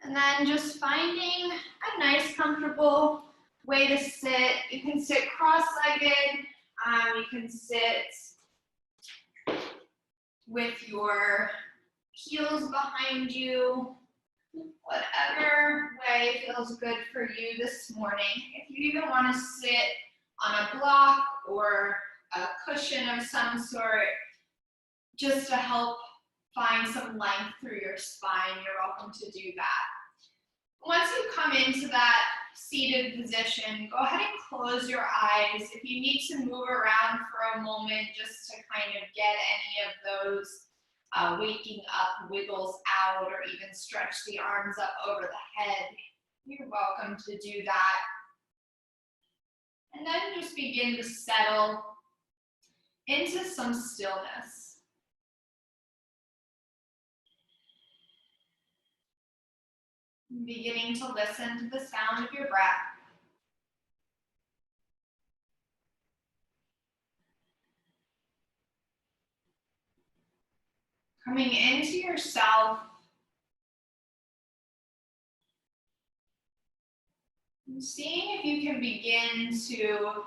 And then just finding a nice, comfortable way to sit. You can sit cross-legged. You can sit with your heels behind you. Whatever way feels good for you this morning. If you even want to sit on a block or a cushion of some sort, just to help find some length through your spine, you're welcome to do that. Once you come into that seated position, go ahead and close your eyes. If you need to move around for a moment just to kind of get any of those waking up wiggles out, or even stretch the arms up over the head, you're welcome to do that. And then just begin to settle into some stillness. Beginning to listen to the sound of your breath. Coming into yourself. And seeing if you can begin to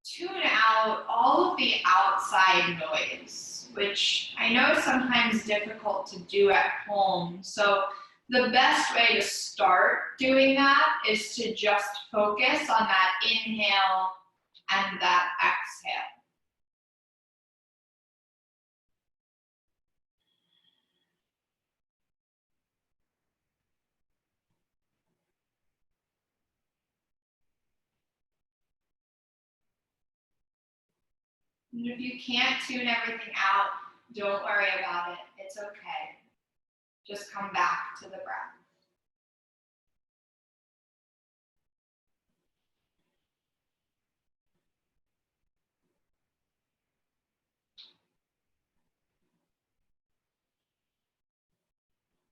tune out all of the outside noise, which I know is sometimes difficult to do at home. So the best way to start doing that is to just focus on that inhale and that exhale. And if you can't tune everything out, don't worry about it. It's okay. Just come back to the breath.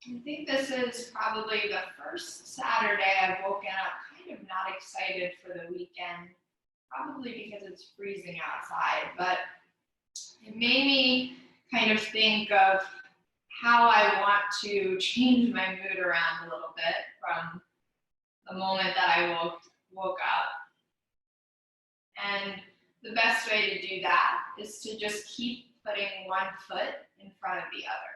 I think this is probably the first Saturday I've woken up kind of not excited for the weekend, probably because it's freezing outside, but it made me kind of think of how I want to change my mood around a little bit from the moment that I woke up. And the best way to do that is to just keep putting one foot in front of the other.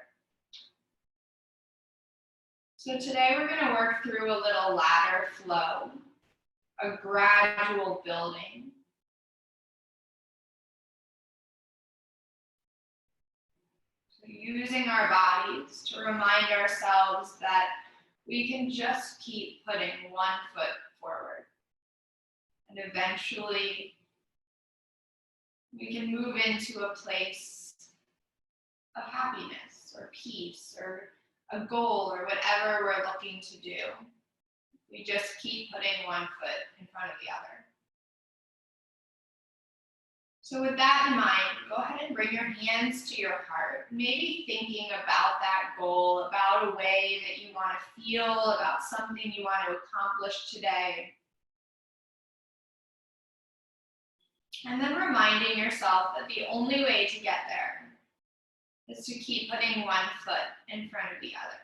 So today we're going to work through a little ladder flow, a gradual building. So using our bodies to remind ourselves that we can just keep putting one foot forward. And eventually we can move into a place of happiness or peace or a goal or whatever we're looking to do. We just keep putting one foot in front of the other. So with that in mind, go ahead and bring your hands to your heart, maybe thinking about that goal, about a way that you want to feel, about something you want to accomplish today. And then reminding yourself that the only way to get there is to keep putting one foot in front of the other.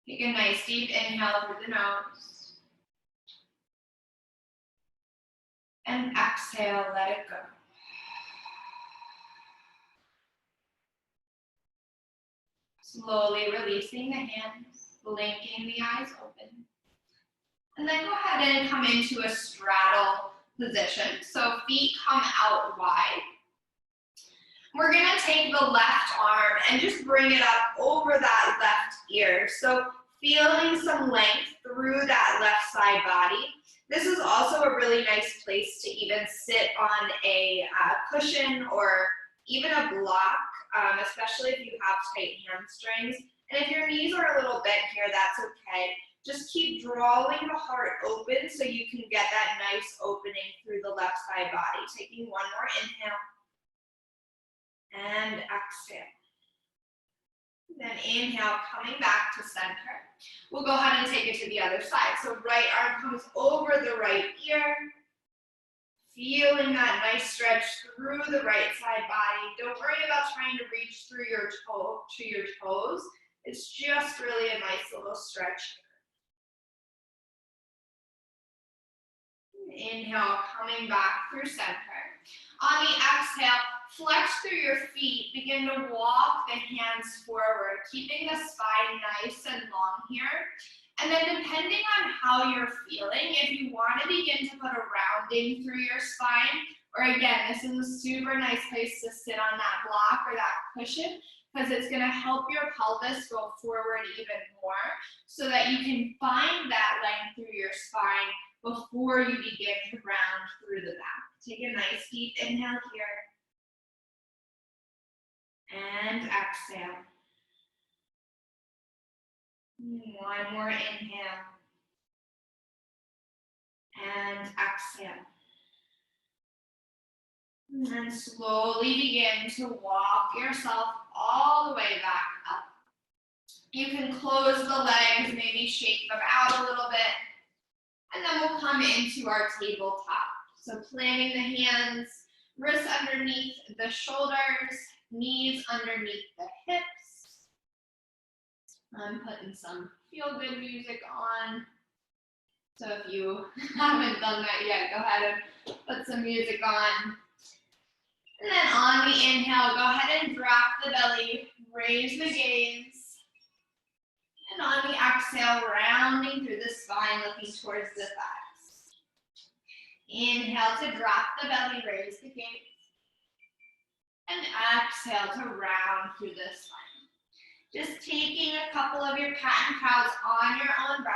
Take a nice deep inhale through the nose. And exhale, let it go. Slowly releasing the hands, blinking the eyes open. And then go ahead and come into a straddle position. So feet come out wide. We're going to take the left arm and just bring it up over that left ear. So feeling some length through that left side body. This is also a really nice place to even sit on a cushion or even a block, especially if you have tight hamstrings. And if your knees are a little bent here, that's okay. Just keep drawing the heart open so you can get that nice opening through the left side body. Taking one more inhale. And exhale. Then inhale, coming back to center. We'll go ahead and take it to the other side. So right arm comes over the right ear. Feeling that nice stretch through the right side body. Don't worry about trying to reach through your toes. It's just really a nice little stretch. Inhale, coming back through center. On the exhale, flex through your feet. Begin to walk the hands forward, keeping the spine nice and long here. And then depending on how you're feeling, if you want to begin to put a rounding through your spine, or again, this is a super nice place to sit on that block or that cushion, because it's going to help your pelvis go forward even more so that you can find that length through your spine before you begin to round through the back. Take a nice deep inhale here. And exhale. One more inhale. And exhale. And slowly begin to walk yourself all the way back up. You can close the legs, maybe shake them out a little bit. And then we'll come into our tabletop. So planting the hands, wrists underneath the shoulders, knees underneath the hips. I'm putting some feel-good music on. So if you haven't done that yet, go ahead and put some music on. And then on the inhale, go ahead and drop the belly, raise the gaze. And on the exhale, rounding through the spine, looking towards the thighs. Inhale to drop the belly, raise the gaze. And exhale to round through the spine. Just taking a couple of your cat and cows on your own breath.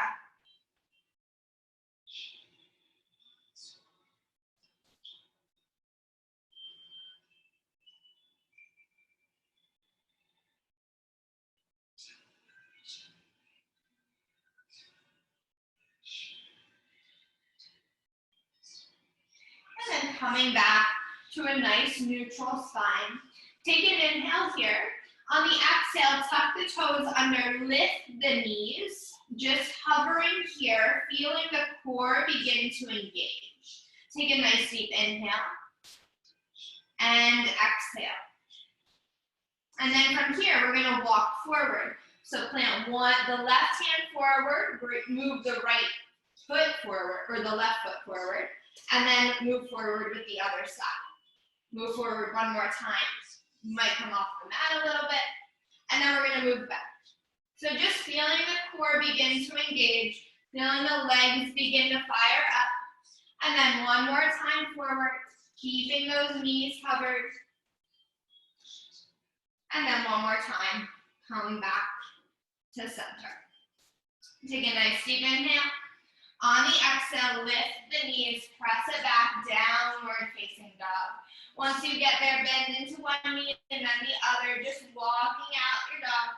And then coming back to a nice neutral spine. Take an inhale here. On the exhale, tuck the toes under, lift the knees. Just hovering here, feeling the core begin to engage. Take a nice deep inhale. And exhale. And then from here, we're going to walk forward. So plant the left hand forward, move the right foot forward, or the left foot forward. And then move forward with the other side. Move forward one more time. You might come off the mat a little bit. And then we're going to move back. So just feeling the core begin to engage. Feeling the legs begin to fire up. And then one more time forward. Keeping those knees covered. And then one more time. Come back to center. Take a nice deep inhale. On the exhale, lift the knees, press it back, downward facing dog. Once you get there, bend into one knee and then the other, just walking out your dog.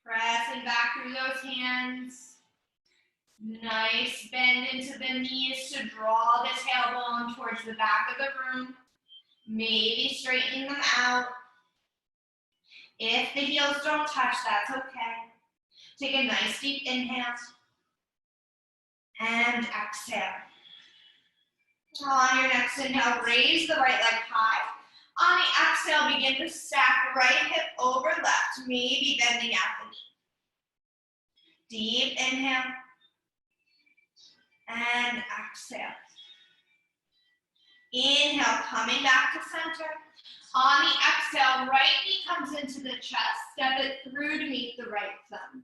Pressing back through those hands. Nice bend into the knees to draw the tailbone towards the back of the room. Maybe straighten them out. If the heels don't touch, that's okay. Take a nice deep inhale. And exhale. On your next inhale, raise the right leg high. On the exhale, begin to stack right hip over left, maybe bending at the knee. Deep inhale. And exhale. Inhale, coming back to center. On the exhale, right knee comes into the chest. Step it through to meet the right thumb.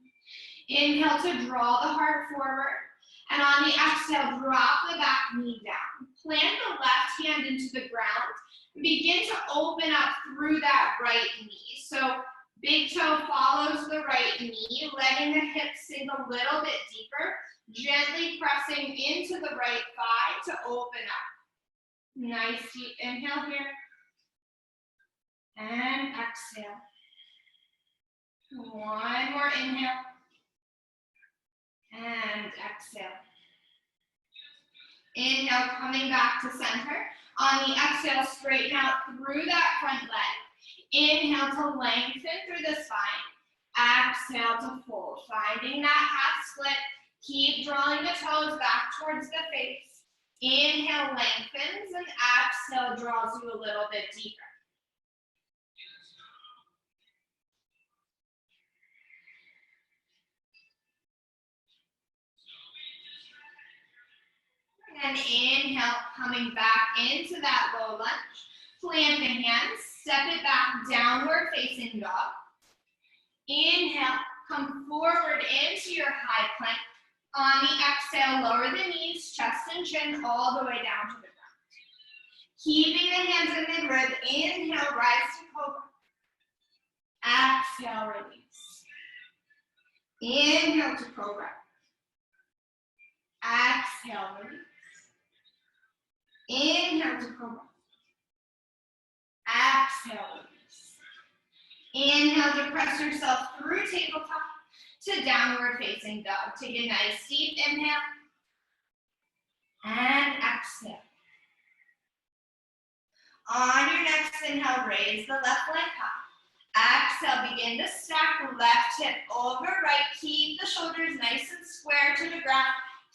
Inhale to draw the heart forward. And on the exhale, drop the back knee down. Plant the left hand into the ground. Begin to open up through that right knee. So big toe follows the right knee, letting the hips sink a little bit deeper. Gently pressing into the right thigh to open up. Nice deep inhale here. And exhale. One more inhale. And exhale. Inhale, coming back to center. On the exhale, straighten out through that front leg. Inhale to lengthen through the spine. Exhale to fold. Finding that half split. Keep drawing the toes back towards the face. Inhale, lengthens, and exhale, draws you a little bit deeper. And inhale, coming back into that low lunge. Plant the hands, step it back, downward facing dog. Inhale, come forward into your high plank. On the exhale, lower the knees, chest and chin all the way down to the ground. Keeping the hands in mid-rib, inhale, rise to cobra. Exhale, release. Inhale to cobra. Exhale, release. Inhale to cobra. Exhale, release. Inhale to press yourself through tabletop to downward facing dog. Take a nice deep inhale and exhale. On your next inhale, raise the left leg high. Exhale, begin to stack left hip over right. Keep the shoulders nice and square to the ground.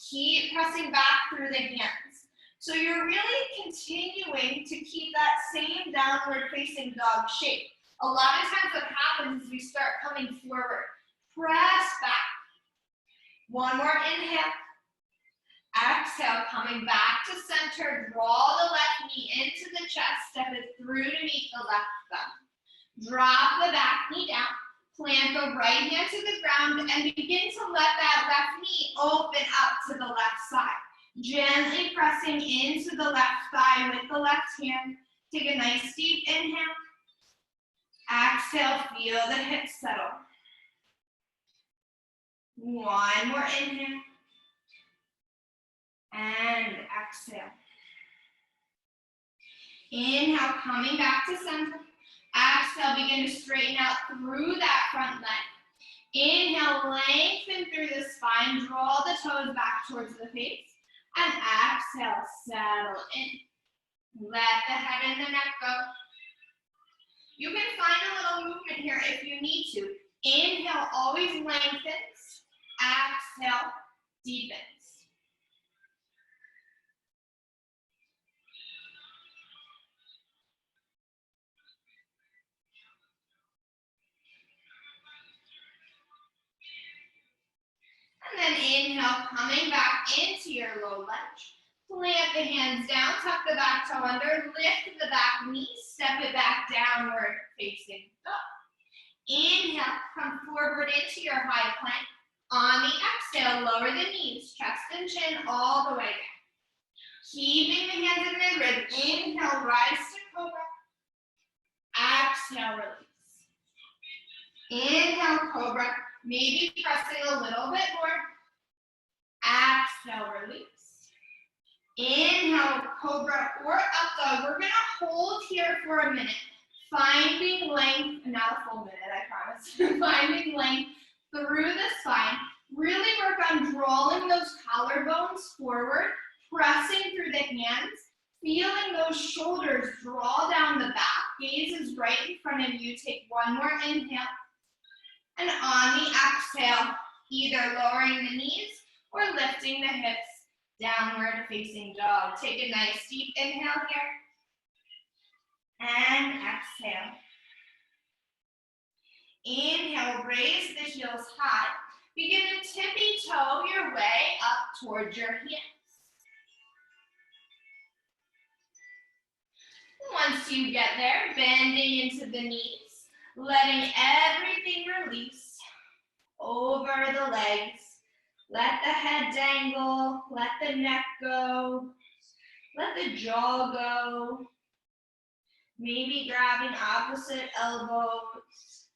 Keep pressing back through the hands. So you're really continuing to keep that same downward facing dog shape. A lot of times what happens is we start coming forward. Press back. One more inhale. Exhale, coming back to center. Draw the left knee into the chest. Step it through to meet the left thumb. Drop the back knee down. Plant the right hand to the ground and begin to let that left knee open up to the left side. Gently pressing into the left thigh with the left hand. Take a nice deep inhale. Exhale, feel the hips settle. One more inhale. And exhale. Inhale, coming back to center. Exhale, begin to straighten out through that front leg. Inhale, lengthen through the spine. Draw the toes back towards the face. And exhale, settle in. Let the head and the neck go. You can find a little movement here if you need to. Inhale, always lengthens. Exhale, deepens. And then inhale, coming back into your low lunge. Plant the hands down, tuck the back toe under, lift the back knee, step it back downward facing dog. Inhale, come forward into your high plank. On the exhale, lower the knees, chest and chin all the way down. Keeping the hands in mid-rib. Inhale, rise to cobra. Exhale, release. Inhale, cobra. Maybe pressing a little bit more. Exhale, release. Inhale, cobra or up dog. We're going to hold here for a minute. Finding length, not a full minute, I promise. Finding length through the spine. Really work on drawing those collarbones forward, pressing through the hands, feeling those shoulders draw down the back. Gaze is right in front of you. Take one more inhale. And on the exhale, either lowering the knees or lifting the hips, downward facing dog. Take a nice deep inhale here. And exhale. Inhale, raise the heels high. Begin to tippy toe your way up towards your hands. Once you get there, bending into the knees, letting everything release over the legs. Let the head dangle, let the neck go, let the jaw go. Maybe grabbing opposite elbows.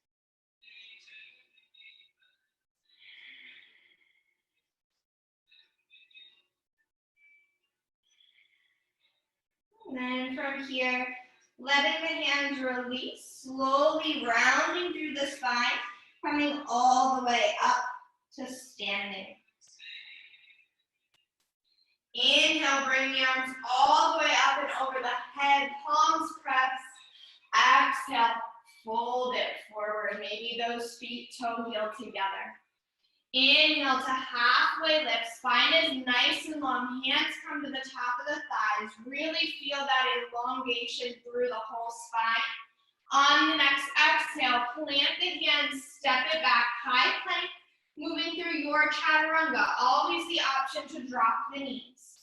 And then from here, letting the hands release, slowly rounding through the spine, coming all the way up to standing. Inhale, bring the arms all the way up and over the head, palms press. Exhale, fold it forward. Maybe those feet toe heel together. Inhale to halfway lift. Spine is nice and long. hands come to the top of the thighs. Really feel that elongation through the whole spine. On the next exhale, plant the hands, step it back, high plank, moving through your chaturanga. Always the option to drop the knees.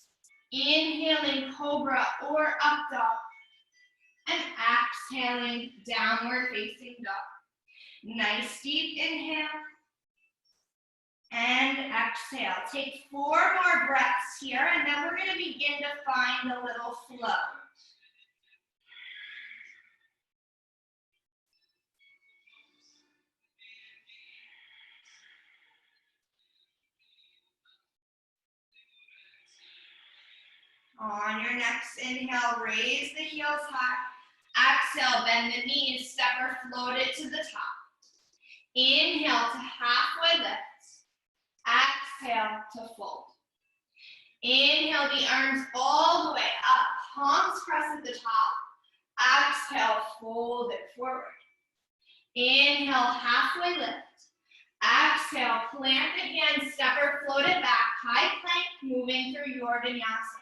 Inhaling cobra or up dog. And exhaling downward facing dog. Nice deep inhale. And exhale. Take 4 more breaths here, and then we're going to begin to find a little flow. On your next inhale, raise the heels high. Exhale, bend the knees, step or float it to the top. Inhale to halfway lift. Exhale to fold. Inhale the arms all the way up. Palms press at the top. Exhale, fold it forward. Inhale, halfway lift. Exhale, plant the hands, step or float it back. High plank, moving through your Vinyasa.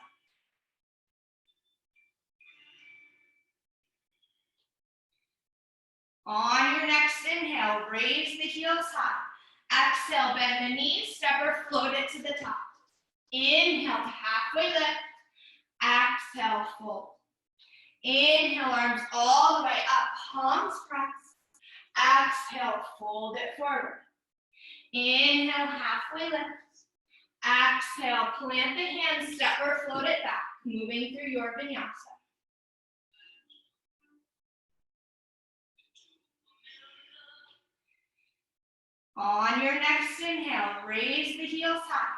On your next inhale, raise the heels high. Exhale, bend the knees, step or float it to the top. Inhale to halfway lift. Exhale, fold. Inhale, arms all the way up, palms press. Exhale, fold it forward. Inhale, halfway lift. Exhale, plant the hands, step or float it back, moving through your Vinyasa. On your next inhale, raise the heels high.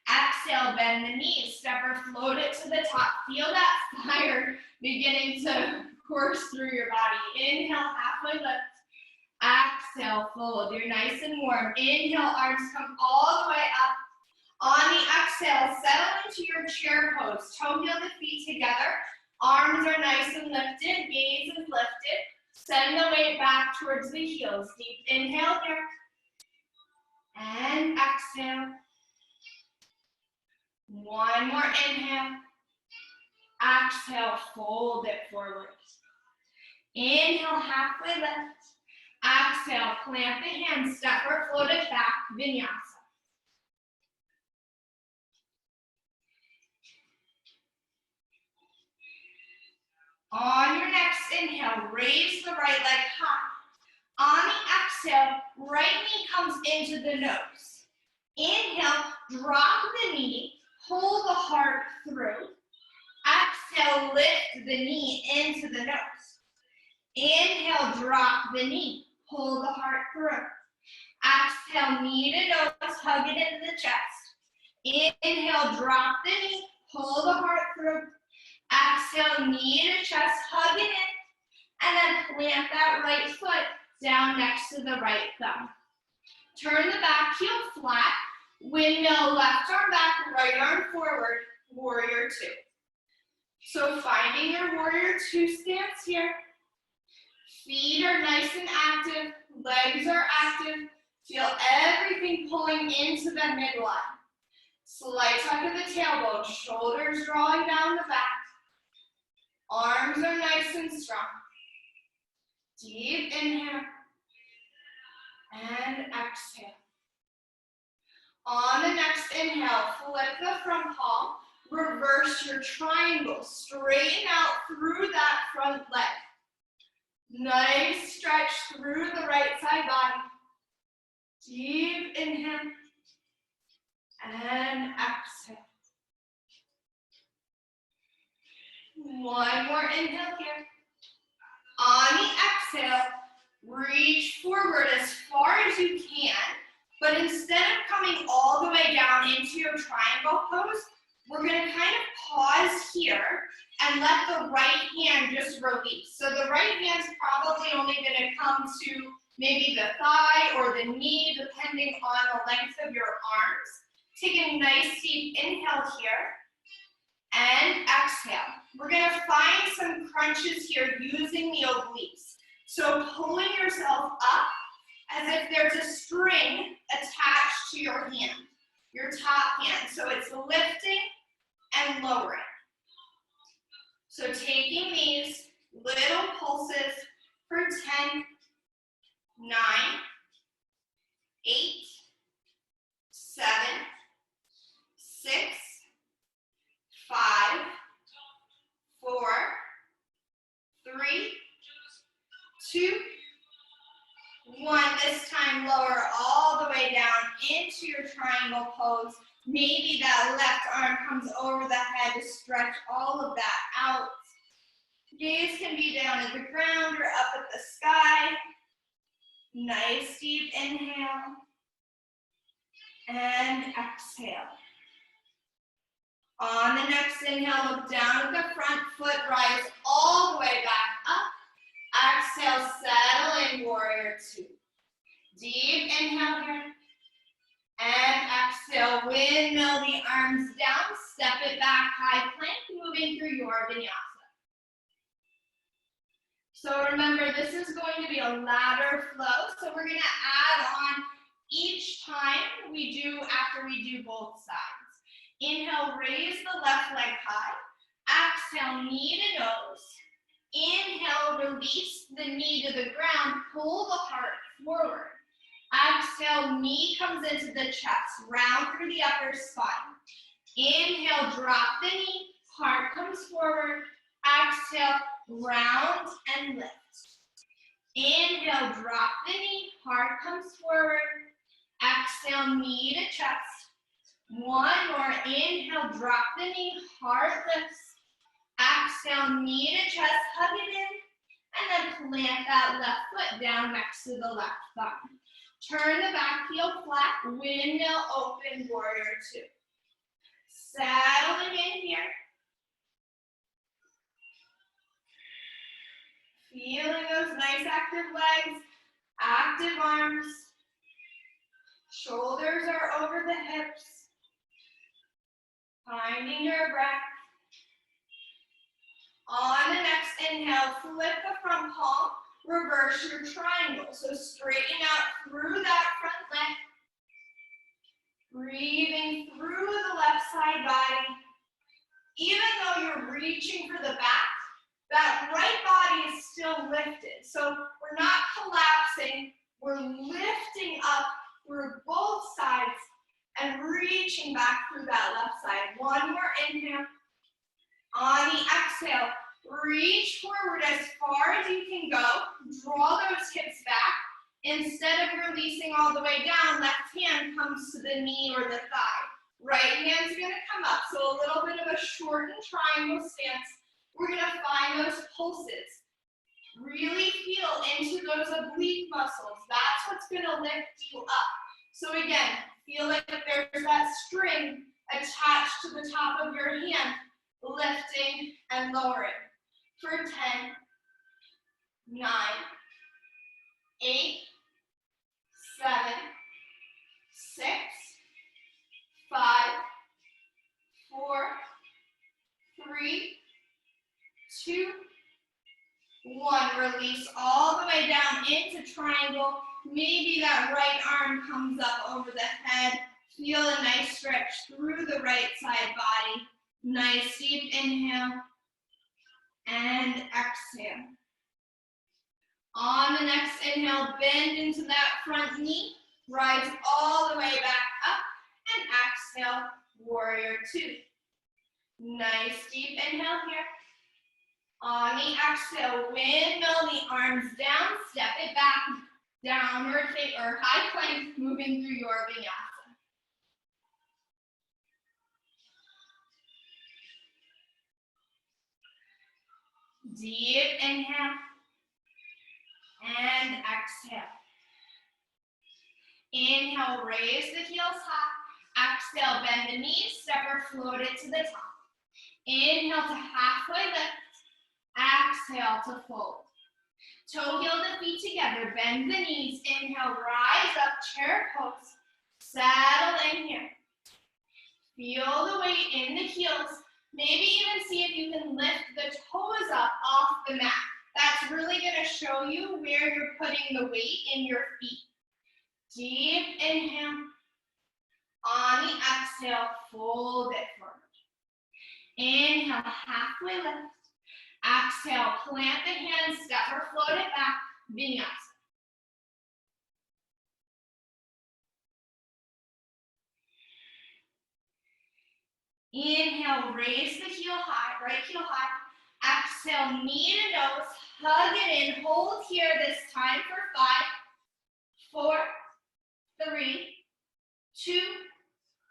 Exhale, bend the knees, step or float it to the top. Feel that fire beginning to course through your body. Inhale, halfway lift. Exhale, fold. You're nice and warm. Inhale, arms come all the way up. On the exhale, settle into your chair pose. Toe heel the feet together. Arms are nice and lifted. Gaze is lifted. Send the weight back towards the heels. Deep inhale here. And exhale. One more inhale. Exhale, fold it forward. Inhale, halfway lift. Exhale, plant the hands, step or float it back, Vinyasa. On your next inhale, raise the right leg high. On the exhale, right knee comes into the nose. Inhale, drop the knee, pull the heart through. Exhale, lift the knee into the nose. Inhale, drop the knee, pull the heart through. Exhale, knee to nose, hug it into the chest. Inhale, drop the knee, pull the heart through. Exhale, knee to chest, hug it in, and then plant that right foot down next to the right thumb. Turn the back heel flat, windmill, left arm back, right arm forward, warrior two. So finding your warrior two stance here. Feet are nice and active, legs are active. Feel everything pulling into the midline. Slight tuck of the tailbone, shoulders drawing down the back. Arms are nice and strong. Deep inhale and exhale. On the next inhale, flip the front palm, reverse your triangle, straighten out through that front leg. Nice stretch through the right side body. Deep inhale and exhale. One more inhale here. On the exhale, reach forward as far as you can, but instead of coming all the way down into your triangle pose, we're going to kind of pause here and let the right hand just release. So the right hand's probably only going to come to maybe the thigh or the knee, depending on the length of your arms. Take a nice deep inhale here and exhale. We're going to find some crunches here using the obliques. So pulling yourself up as if there's a string attached to your hand, your top hand. So it's lifting and lower it. So taking these little pulses for 10, 9, 8, 7, 6, 5, 4, 3, 2, 1. This time lower all the way down into your triangle pose. Maybe that left arm comes over the head to stretch all of that out. Gaze can be down at the ground or up at the sky. Nice deep inhale. And exhale. On the next inhale, look down at the front foot, rise all the way back up. Exhale, settle in, warrior two. Deep inhale here. And exhale, windmill the arms down, step it back, high plank, moving through your Vinyasa. So remember, this is going to be a ladder flow, so we're gonna add on each time we do, after we do both sides. Inhale, raise the left leg high. Exhale, knee to nose. Inhale, release the knee to the ground, pull the heart forward. Exhale, knee comes into the chest, round through the upper spine. Inhale, drop the knee, heart comes forward. Exhale, round and lift. Inhale, drop the knee, heart comes forward. Exhale, knee to chest. One more, inhale, drop the knee, heart lifts. Exhale, knee to chest, hug it in. And then plant that left foot down next to the left thigh. Turn the back heel flat, windmill open, warrior two. Settling in here. Feeling those nice active legs, active arms. Shoulders are over the hips. Finding your breath. On the next inhale, flip the front palm, reverse your triangle. So straighten out through that front leg. Breathing through the left side body. Even though you're reaching for the back, that right body is still lifted. So we're not collapsing, we're lifting up through both sides and reaching back through that left side. One more inhale. On the exhale, reach forward as far as you can go. Draw those hips back. Instead of releasing all the way down, left hand comes to the knee or the thigh. Right hand's gonna come up. So a little bit of a shortened triangle stance. We're gonna find those pulses. Really feel into those oblique muscles. That's what's gonna lift you up. So again, feel like there's that string attached to the top of your hand, lifting and lowering. For 10, 9, 8, 7, 6, 5, 4, 3, 2, 1. Release all the way down into triangle. Maybe that right arm comes up over the head. Feel a nice stretch through the right side body. Nice deep inhale and exhale. On the next inhale, bend into that front knee. Rise all the way back up and exhale, warrior two. Nice deep inhale here. On the exhale, windmill the arms down, step it back, downward or high plank, moving through your Vinyasa. Deep inhale and exhale. Inhale, raise the heels high. Exhale, bend the knees, step or float it to the top. Inhale to halfway lift. Exhale to fold. Toe heel the feet together, bend the knees. Inhale, rise up, chair pose. Settle in here. Feel the weight in the heels. Maybe even see if you can lift the toes up off the mat. That's really going to show you where you're putting the weight in your feet. Deep inhale. On the exhale, fold it forward. Inhale, halfway lift. Exhale, plant the hands, step or float it back, Vinyasa. Inhale, raise the heel high, right heel high. Exhale, knee to nose, hug it in, hold here this time for 5, 4, 3, 2,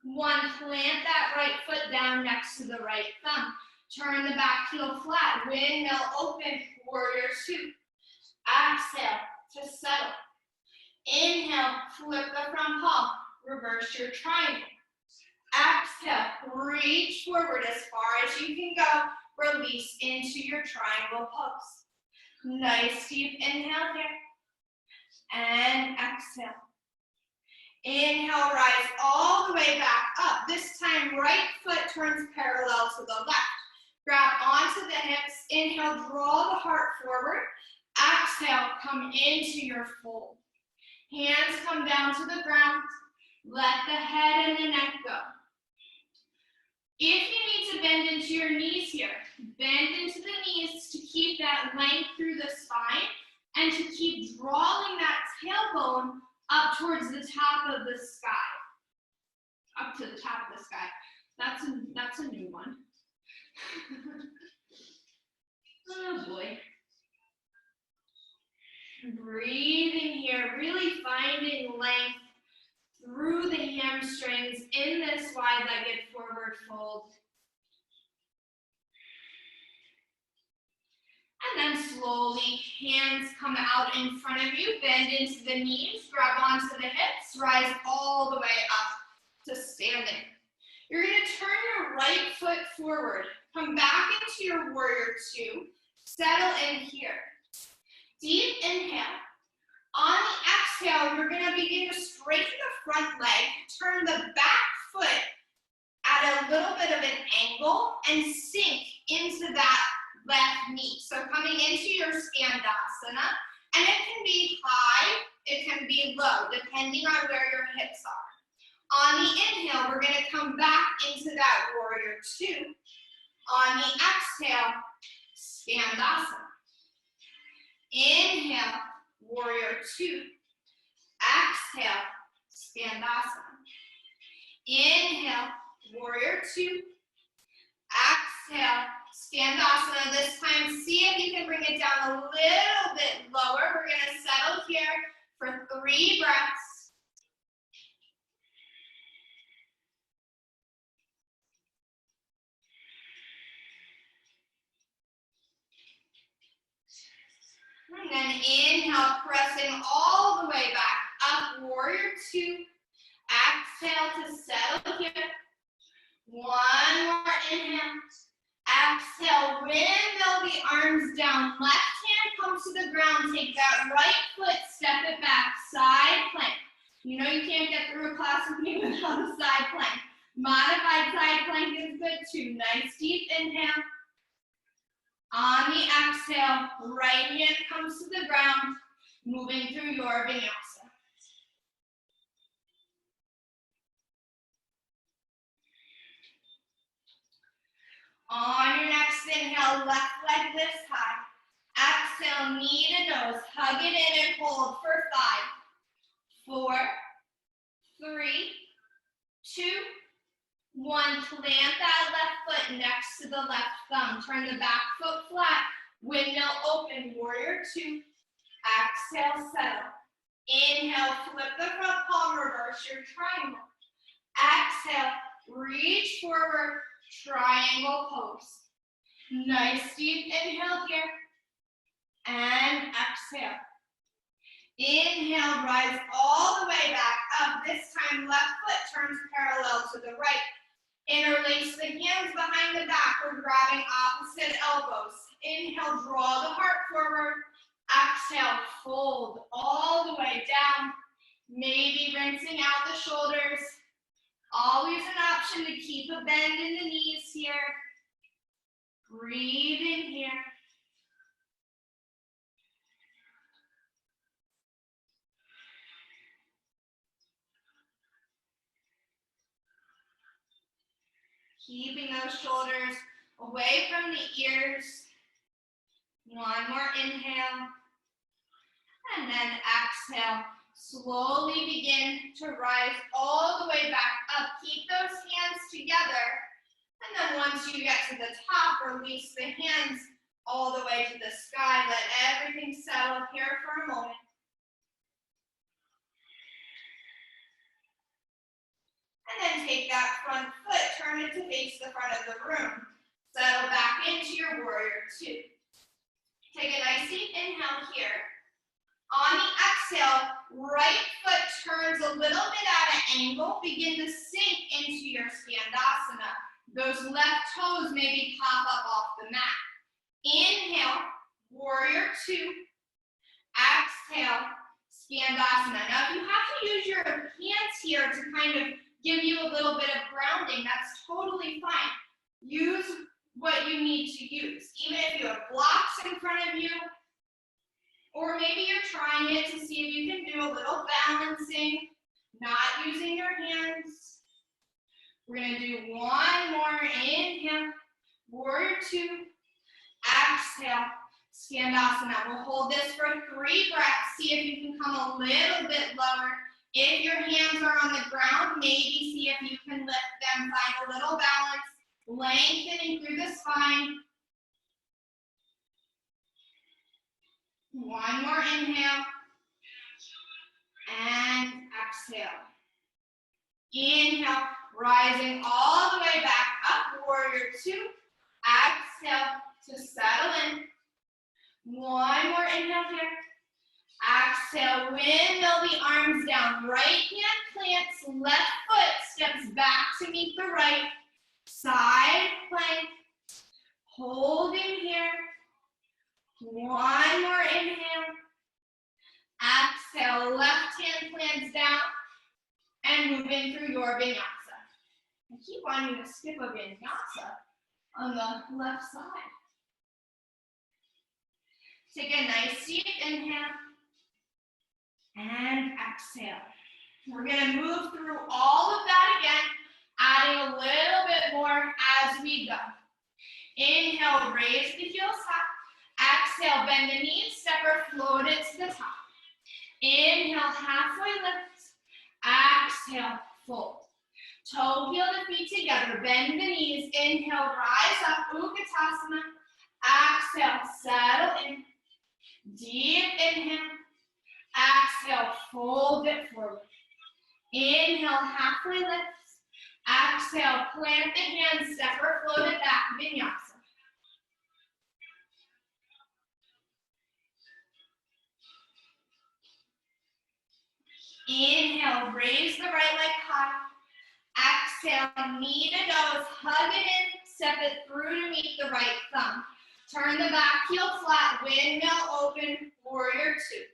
1. Plant that right foot down next to the right thumb. Turn the back heel flat, windmill open, warrior 2. Exhale to settle. Inhale, flip the front palm, reverse your triangle. Exhale, reach forward as far as you can go. Release into your triangle pose. Nice deep inhale here. And exhale. Inhale, rise all the way back up. This time, right foot turns parallel to the left. Grab onto the hips. Inhale, draw the heart forward. Exhale, come into your fold. Hands come down to the ground. Let the head and the neck go. If you need to bend into your knees here, bend into the knees to keep that length through the spine and to keep drawing that tailbone up towards the top of the sky. Up to the top of the sky. That's a new one. Oh boy. Breathing here, really finding length through the hamstrings in this wide-legged forward fold. And then slowly, hands come out in front of you, bend into the knees, grab onto the hips, rise all the way up to standing. You're going to turn your right foot forward, come back into your warrior 2, settle in here. Deep inhale. On the exhale, you're going to begin to straighten the front leg, turn the back foot at a little bit of an angle, and sink into that left knee. So coming into your Titthibasana, and it can be high, it can be low, depending on where your hips are. On the inhale, we're going to come back into that warrior 2. On the exhale, Titthibasana. Inhale, warrior 2. Exhale, Titthibasana. Inhale, warrior 2. Exhale, Titthibasana. This time, see if you can bring it down a little bit lower. We're going to settle here for 3 breaths. And then inhale, pressing all the way back up, warrior 2. Exhale to settle here. 1 more inhale. Exhale, windmill the arms down. Left hand comes to the ground. Take that right foot, step it back. Side plank. You know you can't get through a class with me without a side plank. Modified side plank is good too. Nice deep inhale. On the exhale, right hand comes to the ground, moving through your Vinyasa. On your next inhale, left leg lifts high. Exhale, knee to nose, hug it in and hold for 5, 4, 3, 2, 1. Plant that left foot next to the left thumb. Turn the back foot flat. Windmill open, warrior 2. Exhale, settle. Inhale, flip the front palm, reverse your triangle. Exhale, reach forward, triangle pose. Nice deep inhale here. And exhale. Inhale, rise all the way back up. This time, left foot turns parallel to the right. Interlace the hands behind the back. We're grabbing opposite elbows. Inhale, draw the heart forward. Exhale, fold all the way down. Maybe rinsing out the shoulders. Always an option to keep a bend in the knees here. Breathe in here. Keeping those shoulders away from the ears. One more inhale. And then exhale. Slowly begin to rise all the way back up. Keep those hands together. And then once you get to the top, release the hands all the way to the sky. Let everything settle here for a moment. And then take that front foot, turn it to face the front of the room. Settle back into your warrior two. Take a nice deep inhale here. On the exhale, right foot turns a little bit at an angle. Begin to sink into your Skandasana. Those left toes maybe pop up off the mat. Inhale, warrior two. Exhale, Skandasana. Now, if you have to use your hands here to kind of give you a little bit of grounding, that's totally fine. Use what you need to use. Even if you have blocks in front of you, or maybe you're trying it to see if you can do a little balancing, not using your hands. We're gonna do one more inhale, warrior two, exhale, Skandasana. We'll hold this for 3 breaths. See if you can come a little bit lower. If your hands are on the ground, maybe see if you can lift them, find a little balance, lengthening through the spine. One more inhale, and exhale. Inhale, rising all the way back up, warrior two. Exhale to settle in. One more inhale here. Exhale, windmill the arms down. Right hand plants, left foot steps back to meet the right. Side plank, holding here. One more inhale. Exhale, left hand plants down. And moving through your Vinyasa. I keep wanting to skip a Vinyasa on the left side. Take a nice deep inhale. And exhale. We're going to move through all of that again, adding a little bit more as we go. Inhale, raise the heels high. Exhale, bend the knees, step or float it to the top. Inhale, halfway lift. Exhale, fold. Toe heel the feet together, bend the knees. Inhale, rise up, Utkatasana. Exhale, settle in. Deep inhale. Exhale, fold it forward. Inhale, halfway lift. Exhale, plant the hands, step or float it back, Vinyasa. Inhale, raise the right leg high. Exhale, knee to nose, hug it in, step it through to meet the right thumb. Turn the back heel flat, windmill open, warrior two.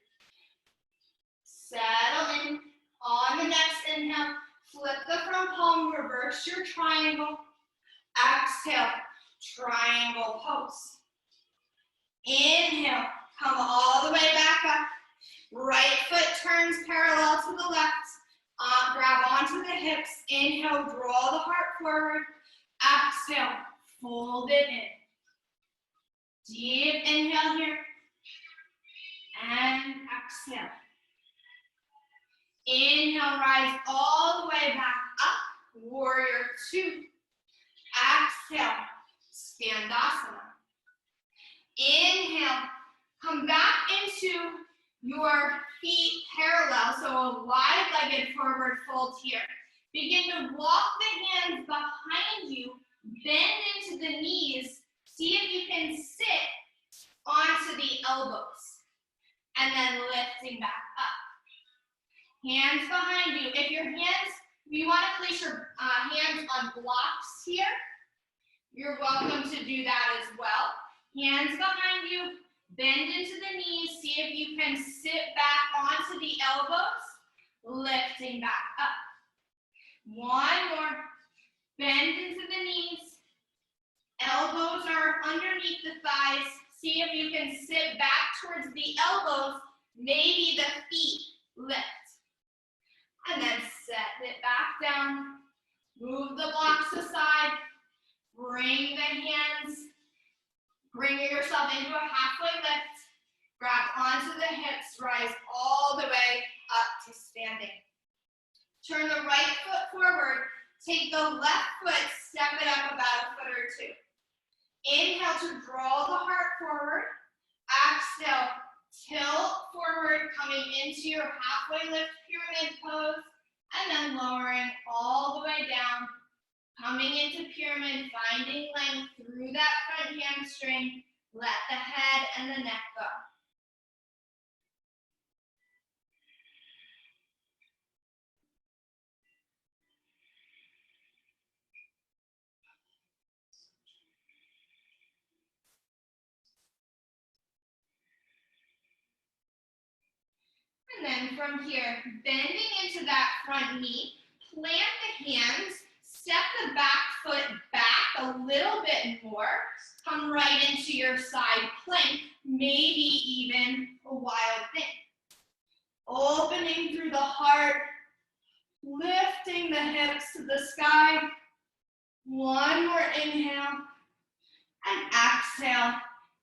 Settle in. On the next inhale, flip the front palm, reverse your triangle. Exhale, triangle pose. Inhale, come all the way back up. Right foot turns parallel to the left. Grab onto the hips. Inhale, draw the heart forward. Exhale, fold it in. Deep inhale here. And exhale. Inhale, rise all the way back up. Warrior two. Exhale, Skandasana. Inhale, come back into your feet parallel, so a wide-legged forward fold here. Begin to walk the hands behind you, bend into the knees. See if you can sit onto the elbows, and then lifting back up. Hands behind you. If you want to place your hands on blocks here, you're welcome to do that as well. Hands behind you, bend into the knees. See if you can sit back onto the elbows, lifting back up. One more. Bend into the knees. Elbows are underneath the thighs. See if you can sit back towards the elbows. Maybe the feet lift. And then set it back down. Move the blocks aside. Bring the hands, bring yourself into a halfway lift. Grab onto the hips, rise all the way up to standing. Turn the right foot forward. Take the left foot, step it up about a foot or two. Inhale to draw the heart forward. Exhale, tilt forward, coming into your halfway lift pyramid pose, and then lowering all the way down, coming into pyramid, finding length through that front hamstring. Let the head and the neck go. And then from here, bending into that front knee, plant the hands, step the back foot back a little bit more, come right into your side plank, maybe even a wild thing. Opening through the heart, lifting the hips to the sky. One more inhale, and exhale,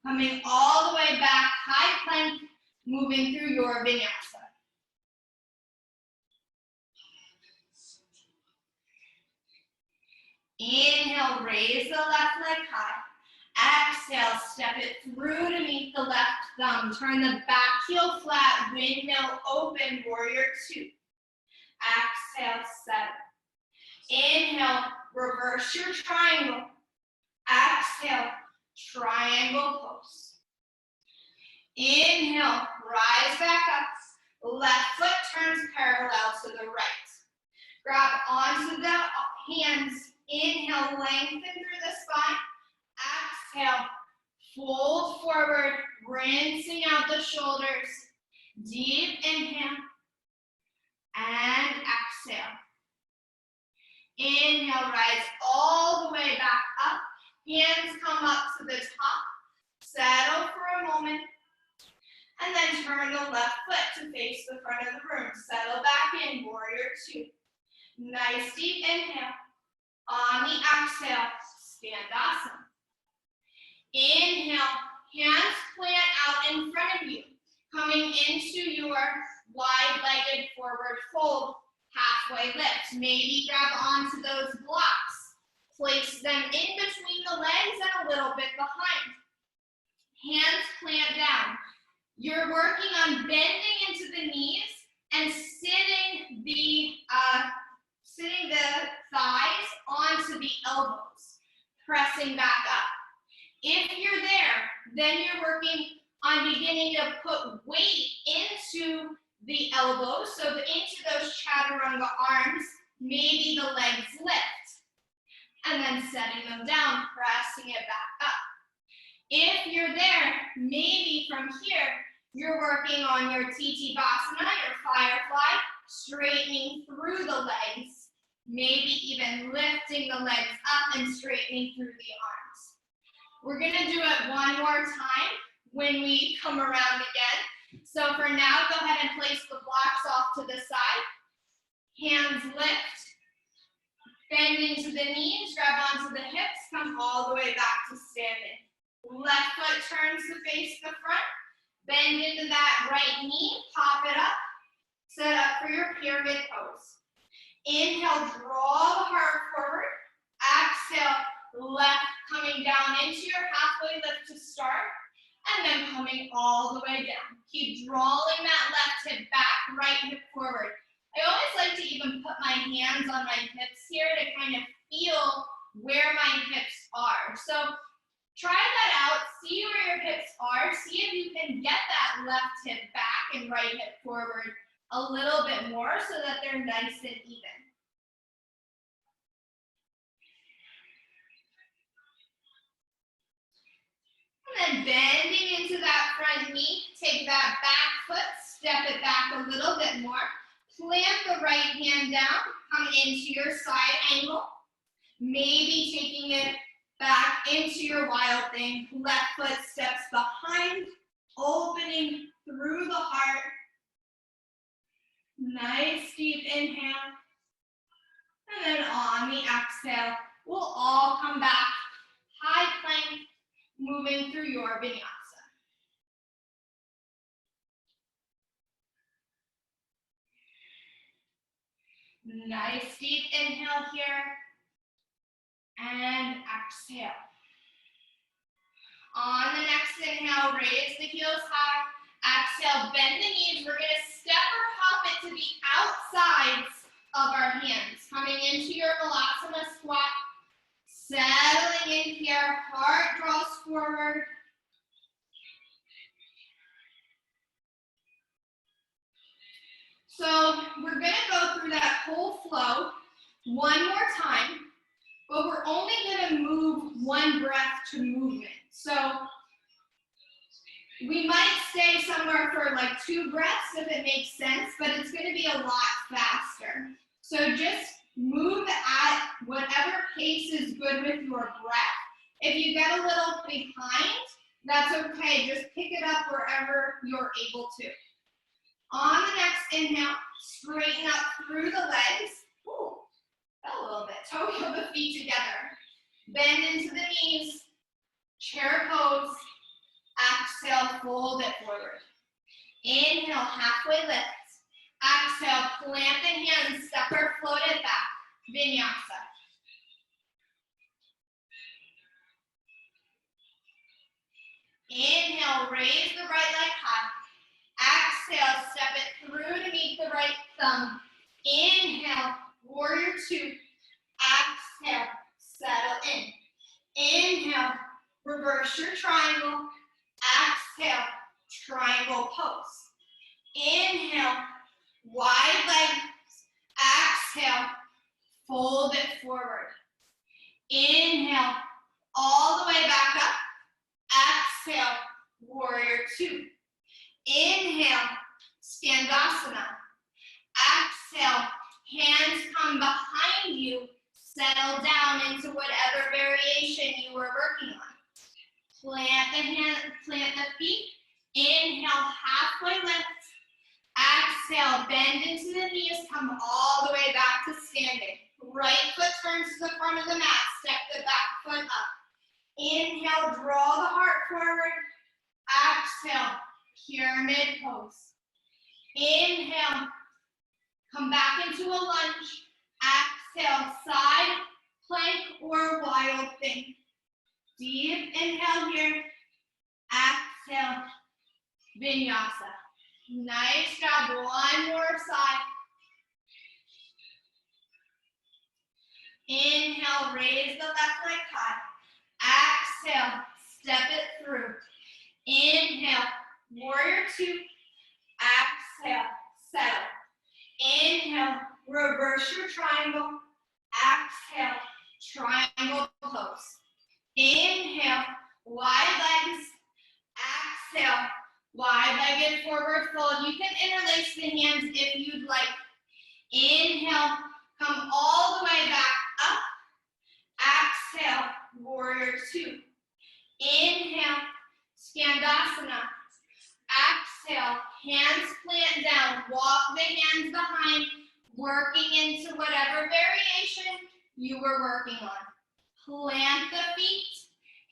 coming all the way back, high plank, moving through your Vinyasa. Inhale, raise the left leg high. Exhale, step it through to meet the left thumb. Turn the back heel flat, windmill open, warrior two. Exhale, seven. Inhale, reverse your triangle. Exhale, triangle pose. Inhale, rise back up. Left foot turns parallel to the right. Grab onto the hands. Inhale, lengthen through the spine. Exhale, fold forward, rinsing out the shoulders. Deep inhale and exhale. Inhale, rise all the way back up. Hands come up to the top. Settle for a moment. And then turn the left foot to face the front of the room. Settle back in, warrior two. Nice deep inhale. On the exhale, Titthibasana. Inhale, hands plant out in front of you. Coming into your wide-legged forward fold, halfway lift. Maybe grab onto those blocks. Place them in between the legs and a little bit behind. Hands plant down. You're working on bending into the knees and sitting the thighs onto the elbows, pressing back up. If you're there, then you're working on beginning to put weight into the elbows, so into those chaturanga arms, maybe the legs lift, and then setting them down, pressing it back up. If you're there, maybe from here, you're working on your Titthibasana, your Firefly, straightening through the legs, maybe even lifting the legs up and straightening through the arms. We're gonna do it one more time when we come around again. So for now, go ahead and place the blocks off to the side. Hands lift, bend into the knees, grab onto the hips, come all the way back to standing. Left foot turns to face the front, bend into that right knee, pop it up, set up for your pyramid pose. Inhale, draw the heart forward. Exhale, left coming down into your halfway lift to start, and then coming all the way down. Keep drawing that left hip back, right hip forward. I always like to even put my hands on my hips here to kind of feel where my hips are. So try that out, see where your hips are, see if you can get that left hip back and right hip forward a little bit more so that they're nice and even. And then bending into that front knee, take that back foot, step it back a little bit more, plant the right hand down, come into your side angle, maybe taking it back into your wild thing, left foot steps behind, opening through the heart. Nice deep inhale. And then on the exhale, we'll all come back moving through your Vinyasa. Nice deep inhale here. And exhale. On the next inhale, raise the heels high. Exhale, bend the knees. We're going to step or hop it to the outsides of our hands. Coming into your Vinyasa squat. Settling in here. Heart draws forward. So we're going to go through that whole flow one more time, but we're only going to move one breath to movement. So we might stay somewhere for like 2 breaths if it makes sense, but it's going to be a lot faster. So just move at whatever pace is good with your breath. If you get a little behind, that's okay. Just pick it up wherever you're able to. On the next inhale, straighten up through the legs. Ooh, a little bit. Toe heel the feet together. Bend into the knees. Chair pose. Exhale, fold it forward. Inhale, halfway lift. Exhale, plant the hands, step or float it back. Vinyasa. Inhale, raise the right leg high. Exhale, step it through to meet the right thumb. Inhale, warrior 2. Exhale, settle in. Inhale, reverse your triangle. Exhale, triangle pose. Inhale, wide legs. Exhale, fold it forward. Inhale, all the way back up. Exhale, warrior 2. Inhale, Skandasana. Exhale, hands come behind you. Settle down into whatever variation you were working on. Plant the feet. Inhale, halfway lift. Exhale, bend into the knees. Come all the way back to standing. Right foot turns to the front of the mat. Step the back foot up. Inhale, draw the heart forward. Exhale, pyramid pose. Inhale, come back into a lunge. Exhale, side plank or wild thing. Deep inhale here. Exhale, Vinyasa. Nice job. One more side. Inhale, raise the left leg high. Exhale, step it through. Inhale, warrior 2. Exhale, settle. Inhale, reverse your triangle. Exhale, triangle pose. Inhale, wide legs. Exhale, wide-legged forward fold. You can interlace the hands if you'd like. Inhale, come all the way back up. Exhale, warrior 2. Inhale, Skandasana. Exhale, hands plant down. Walk the hands behind, working into whatever variation you were working on. Plant the feet.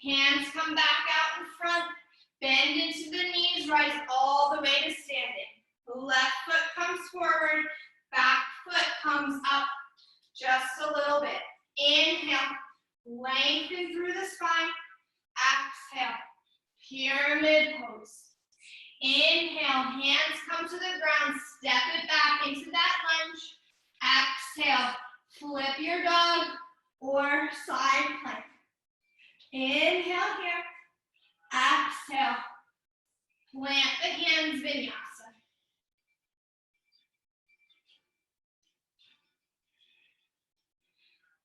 Hands come back out in front. Bend into the knees, rise all the way to standing. Left foot comes forward, back foot comes up just a little bit. Inhale, lengthen through the spine. Exhale, pyramid pose. Inhale, hands come to the ground, step it back into that lunge. Exhale, flip your dog or side plank. Inhale here. Exhale, plant the hands, Vinyasa.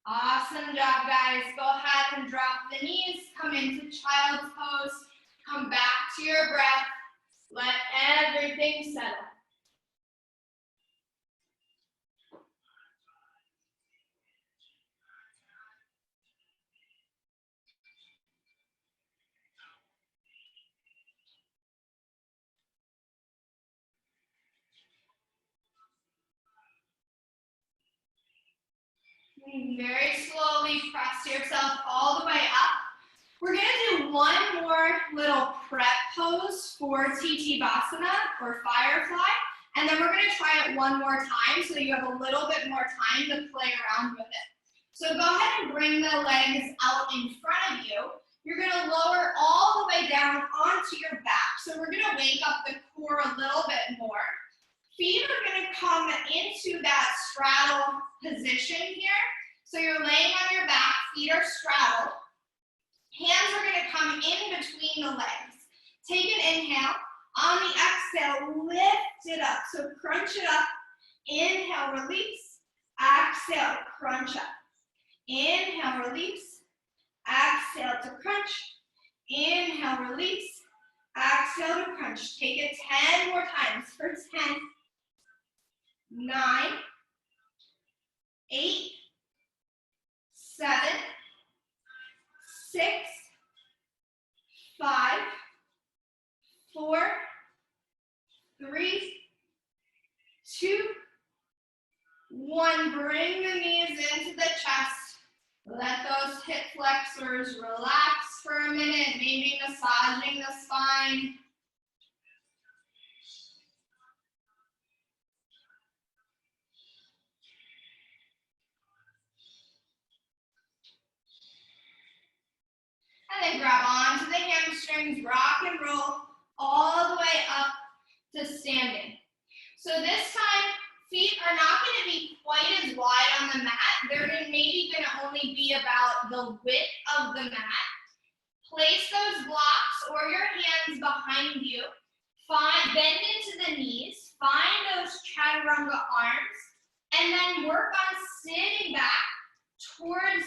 Awesome job, guys. Go ahead and drop the knees, come into child's pose, come back to your breath, let everything settle. Very slowly press yourself all the way up. We're going to do one more little prep pose for Titthibasana or Firefly. And then we're going to try it one more time so you have a little bit more time to play around with it. So go ahead and bring the legs out in front of you. You're going to lower all the way down onto your back. So we're going to wake up the core a little bit more. Feet are going to come into that straddle position here. So you're laying on your back, feet are straddled. Hands are going to come in between the legs. Take an inhale. On the exhale, lift it up. So crunch it up. Inhale, release. Exhale, crunch up. Inhale, release. Exhale to crunch. Inhale, release. Exhale to crunch. Take it 10 more times for 10, 9, 8, 7, 6, 5, 4, 3, 2, 1. Bring the knees into the chest. Let those hip flexors relax for a minute, maybe massaging the spine. And then grab onto the hamstrings, rock and roll all the way up to standing. So this time, feet are not going to be quite as wide on the mat. They're maybe going to only be about the width of the mat. Place those blocks or your hands behind you. Bend into the knees. Find those chaturanga arms. And then work on sitting back towards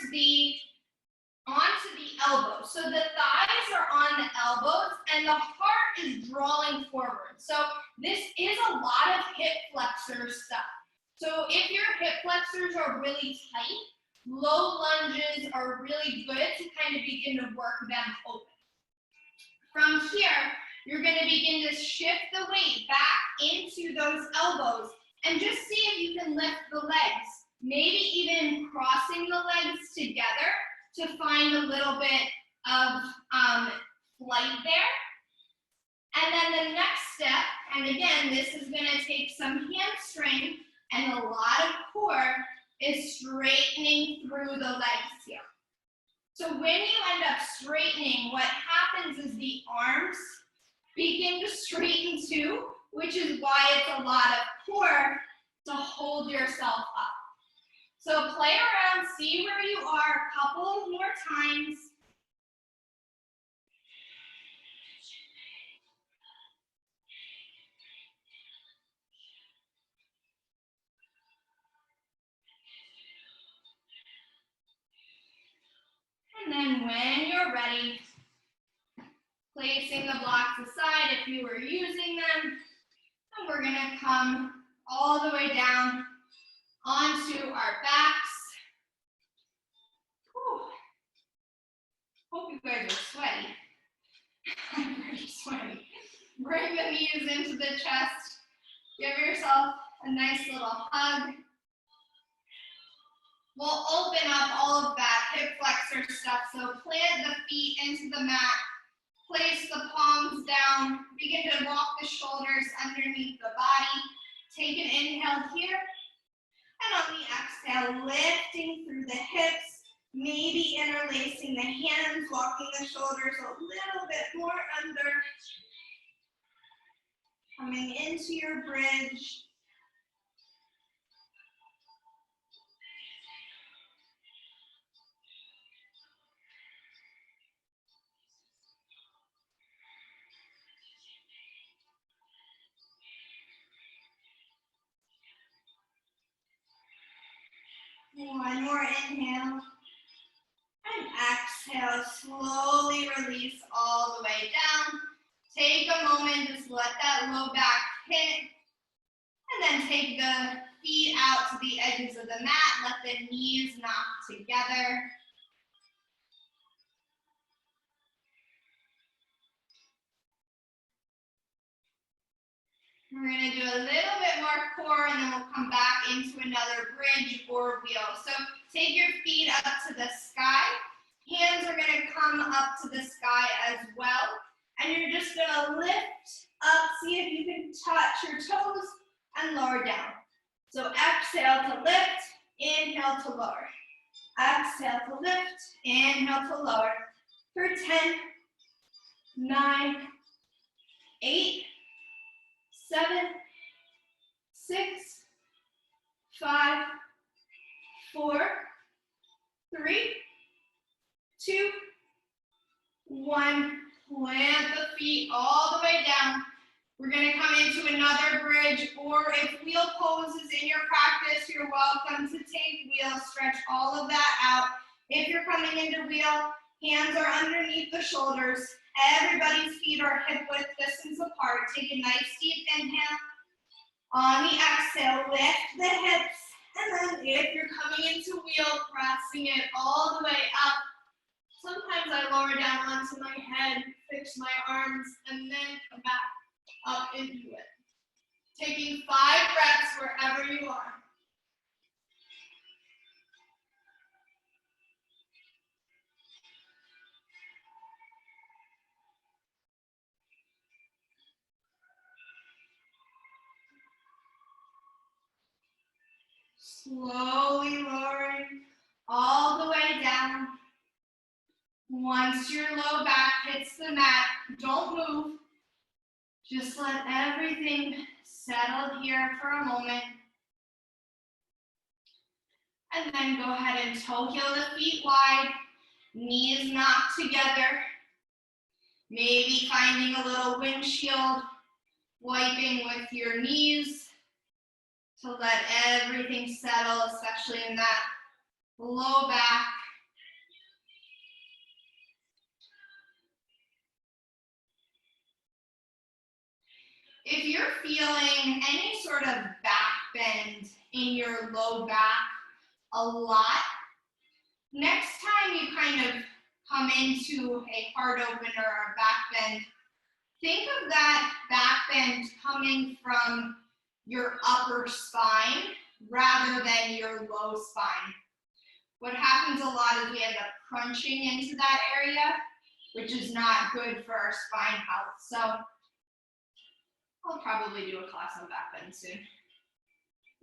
onto the elbows. So the thighs are on the elbows and the heart is drawing forward. So this is a lot of hip flexor stuff. So if your hip flexors are really tight, low lunges are really good to kind of begin to work them open. From here, you're going to begin to shift the weight back into those elbows and just see if you can lift the legs. Maybe even crossing the legs together to find a little bit of flight there. And then the next step, and again, this is going to take some hamstring and a lot of core, is straightening through the legs here. So when you end up straightening, what happens is the arms begin to straighten too, which is why it's a lot of core to hold yourself up. So play around, see where you are a couple more times. And then when you're ready, placing the blocks aside if you were using them, and we're gonna come all the way down onto our backs. Whew. Hope you guys are sweaty. I'm pretty sweaty. Bring the knees into the chest. Give yourself a nice little hug. We'll open up all of that hip flexor stuff. So plant the feet into the mat. Place the palms down. Begin to walk the shoulders underneath the body. Take an inhale here. And on the exhale, lifting through the hips. Maybe interlacing the hands, walking the shoulders a little bit more under. Coming into your bridge. One more inhale. And exhale, slowly release all the way down. Take a moment, just let that low back hit. And then take the feet out to the edges of the mat. Let the knees knock together. We're going to do a little bit more core and then we'll come back into another bridge or wheel. So take your feet up to the sky. Hands are going to come up to the sky as well. gonna lift up, see if you can touch your toes and lower down. So exhale to lift, inhale to lower. Exhale to lift, inhale to lower. For 10, 9, 8, 7, 6, 5, 4, 3, 2, 1. Plant the feet all the way down. We're going to come into another bridge, or if wheel pose is in your practice, you're welcome to take wheel, stretch all of that out. If you're coming into wheel, hands are underneath the shoulders. Everybody's feet are hip width distance apart. Take a nice deep inhale. On the exhale, lift the hips. And then if you're coming into wheel, pressing it all the way up. Sometimes I lower down onto my head, fix my arms, and then come back up into it. Taking 5 breaths wherever you are. Slowly lowering all the way down. Once your low back hits the mat, don't move. Just let everything settle here for a moment. And then go ahead and toe heel the feet wide, knees knocked together. Maybe finding a little windshield, wiping with your knees to let everything settle, especially in that low back. If you're feeling any sort of back bend in your low back a lot, next time you kind of come into a heart opener or back bend, think of that back bend coming from your upper spine rather than your low spine. What happens a lot is we end up crunching into that area, which is not good for our spine health. So I'll probably do a class on back bend soon.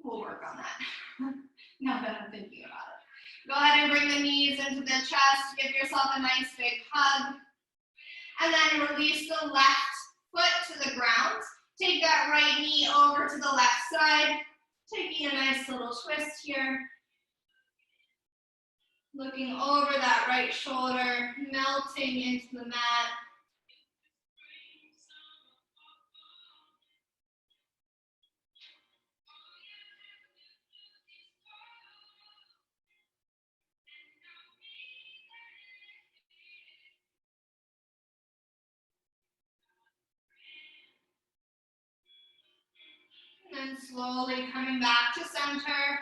We'll work on that now that I'm thinking about it. Go ahead and bring the knees into the chest. Give yourself a nice big hug. And then release the left foot to the ground. Take that right knee over to the left side. Taking a nice little twist here. Looking over that right shoulder, melting into the mat. And then slowly coming back to center.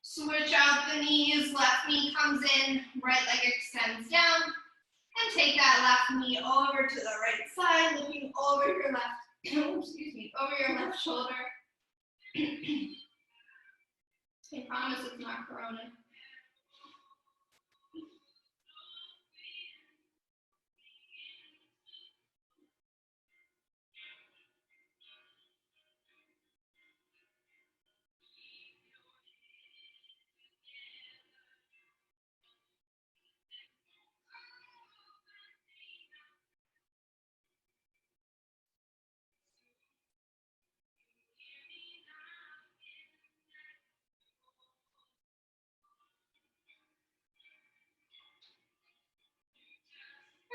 Switch out the knees, left knee comes in, right leg extends down. And take that left knee over to the right side, looking over your left, excuse me, over your left shoulder. I promise it's not corona.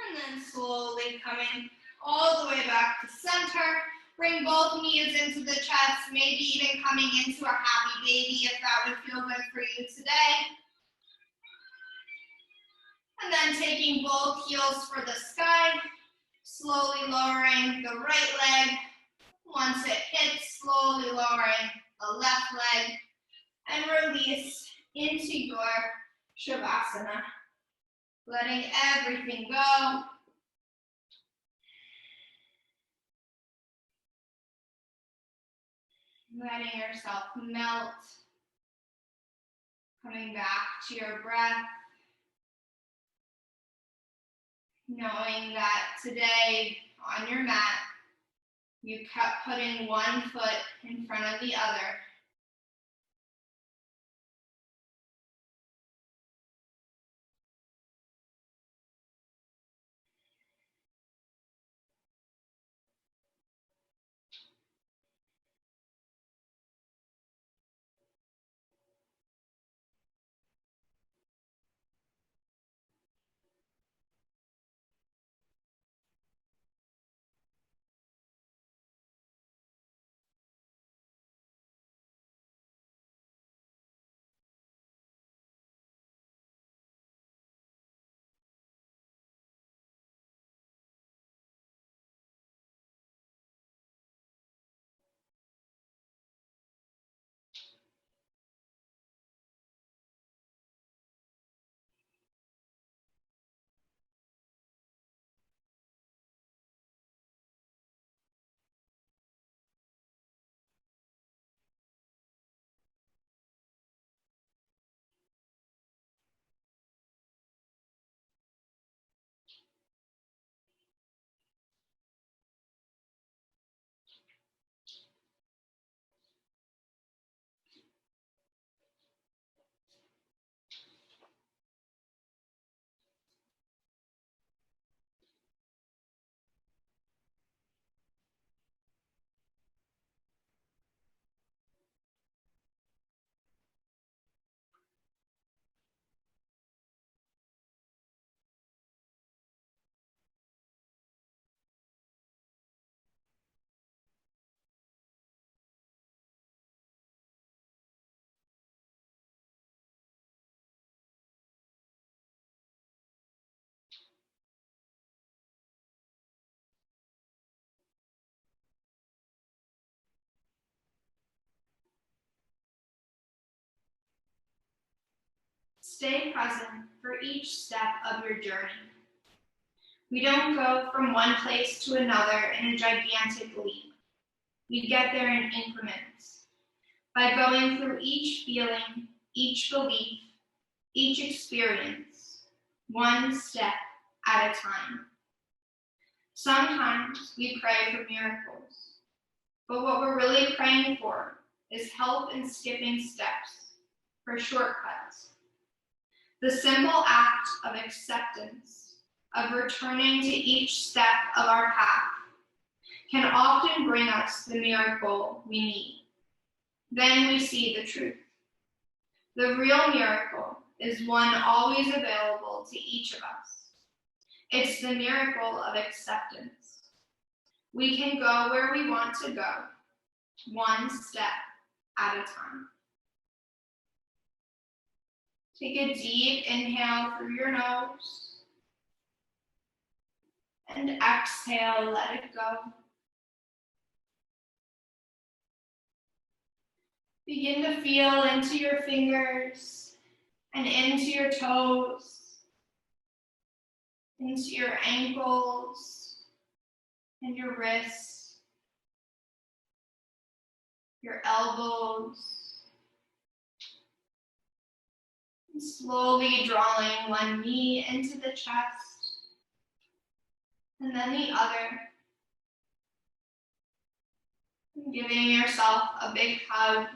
And then slowly coming all the way back to center. Bring both knees into the chest, maybe even coming into a happy baby if that would feel good for you today. And then taking both heels for the sky, slowly lowering the right leg. Once it hits, slowly lowering the left leg, and release into your Shavasana. Letting everything go. Letting yourself melt. Coming back to your breath. Knowing that today on your mat. You kept putting one foot in front of the other. Stay present for each step of your journey. We don't go from one place to another in a gigantic leap. We get there in increments, by going through each feeling, each belief, each experience, one step at a time. Sometimes we pray for miracles, but what we're really praying for is help in skipping steps, for shortcuts. The simple act of acceptance, of returning to each step of our path, can often bring us the miracle we need. Then we see the truth. The real miracle is one always available to each of us. It's the miracle of acceptance. We can go where we want to go, one step at a time. Take a deep inhale through your nose, and exhale, let it go. Begin to feel into your fingers and into your toes, into your ankles and your wrists, your elbows, and slowly drawing one knee into the chest and then the other, and giving yourself a big hug,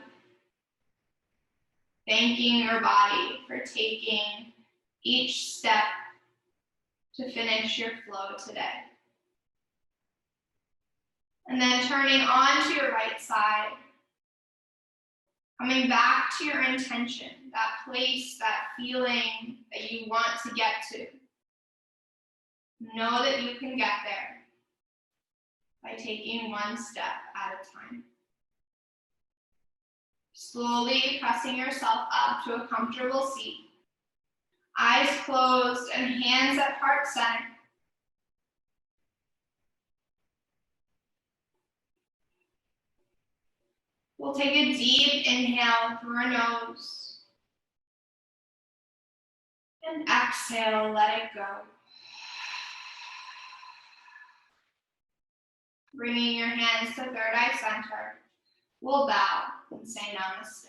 thanking your body for taking each step to finish your flow today. And then turning on to your right side, coming back to your intention, that place, that feeling that you want to get to. Know that you can get there by taking one step at a time. Slowly pressing yourself up to a comfortable seat, eyes closed and hands at heart center. We'll take a deep inhale through our nose and exhale, let it go. Bringing your hands to third eye center, we'll bow and say namaste.